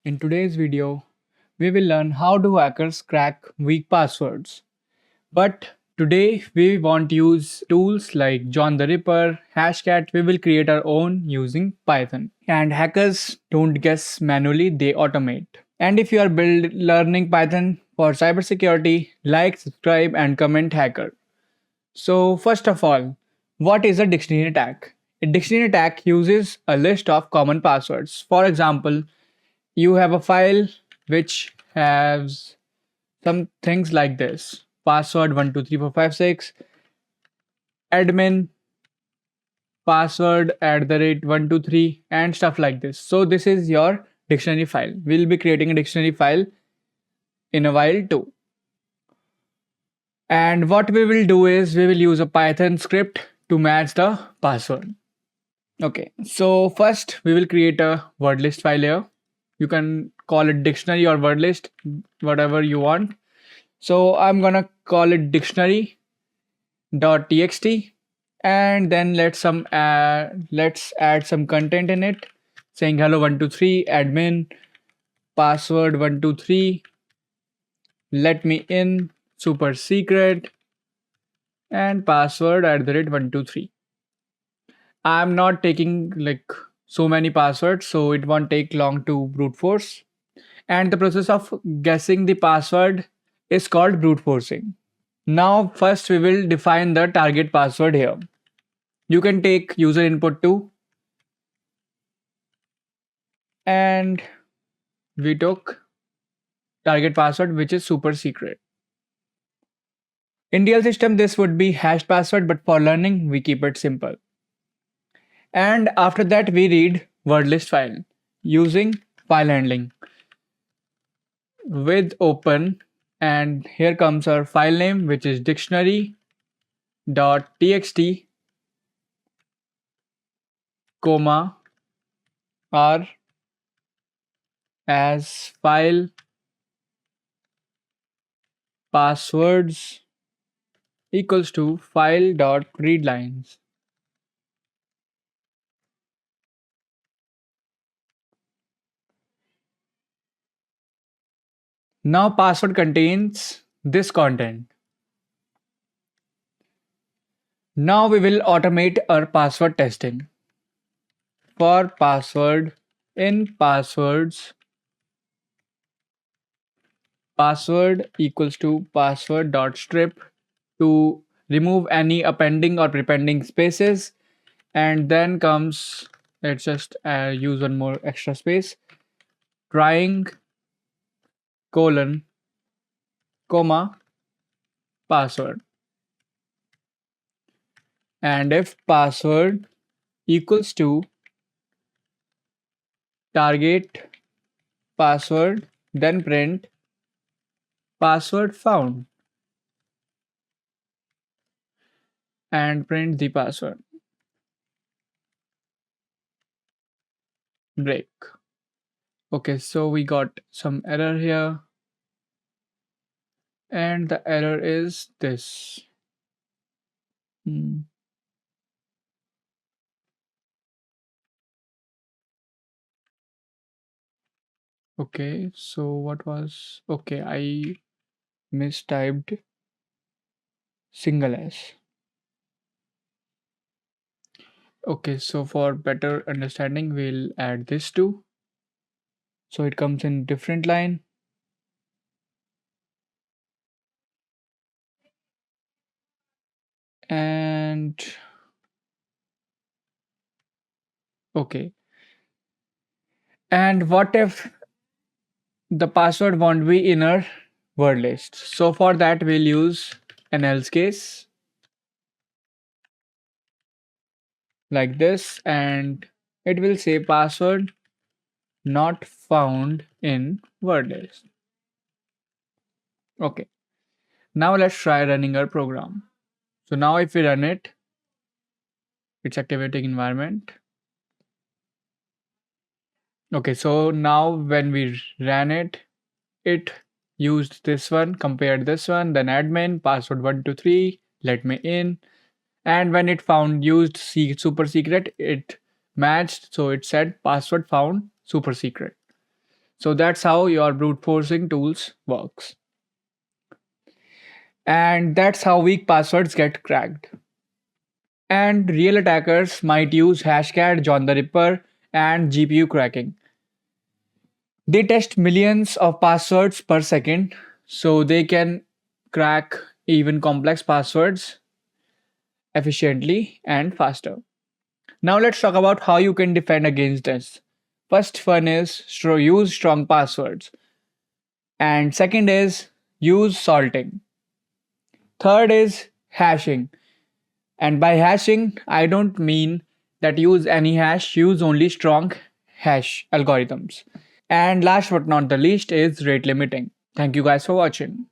In today's video, we will learn how do hackers crack weak passwords. But today we won't use tools like John the Ripper, Hashcat, we will create our own using Python. And hackers don't guess manually, they automate. And if you are learning Python for cybersecurity, like, subscribe and comment hacker. So first of all, what is a dictionary attack? A dictionary attack uses a list of common passwords. For example, you have a file which has some things like this: password 123456, admin, password @123, and stuff like this. So this is your dictionary file. We'll be creating a dictionary file in a while too. And what we will do is we will use a Python script to match the password. Okay, so first we will create a word list file here. You can call it dictionary or word list, whatever you want. So I'm gonna call it dictionary.txt, and then let's add some content in it, saying hello 123, admin, password 123, let me in, super secret, and password @123. I'm not taking like so many passwords, so it won't take long to brute force. And the process of guessing the password is called brute forcing. Now, first we will define the target password here. You can take user input too, and we took target password, which is super secret. In real system, this would be hashed password, but for learning, we keep it simple. And after that, we read word list file using file handling with open, and here comes our file name, which is dictionary.txt, comma r as file passwords equals to file.readlines. Now password contains this content. Now we will automate our password testing. For password, in passwords, password equals to password.strip to remove any appending or prepending spaces, and then comes, let's just use one more extra space, trying colon comma password. And if password equals to target password, then print password found and print the password. Break. Okay, so we got some error here, and the error is this. Hmm. Okay, so what was, okay, I mistyped single s. Okay, so for better understanding, we'll add this too. So it comes in different line. And okay. And what if the password won't be in our word list? So for that, we'll use an else case like this, and it will say password not found in word list. Okay. Now let's try running our program. So now if we run it, it's activating environment. Okay, so now when we ran it, it used this one, compared this one, then admin, password 123, let me in. And when it found used super secret, it matched. So it said password found super secret. So that's how your brute forcing tools works. And that's how weak passwords get cracked. And real attackers might use Hashcat, John the Ripper, and GPU cracking. They test millions of passwords per second, so they can crack even complex passwords efficiently and faster. Now let's talk about how you can defend against this. First one is use strong passwords, and second is use salting. Third is hashing. And by hashing, I don't mean that use any hash, use only strong hash algorithms. And last but not the least is rate limiting. Thank you guys for watching.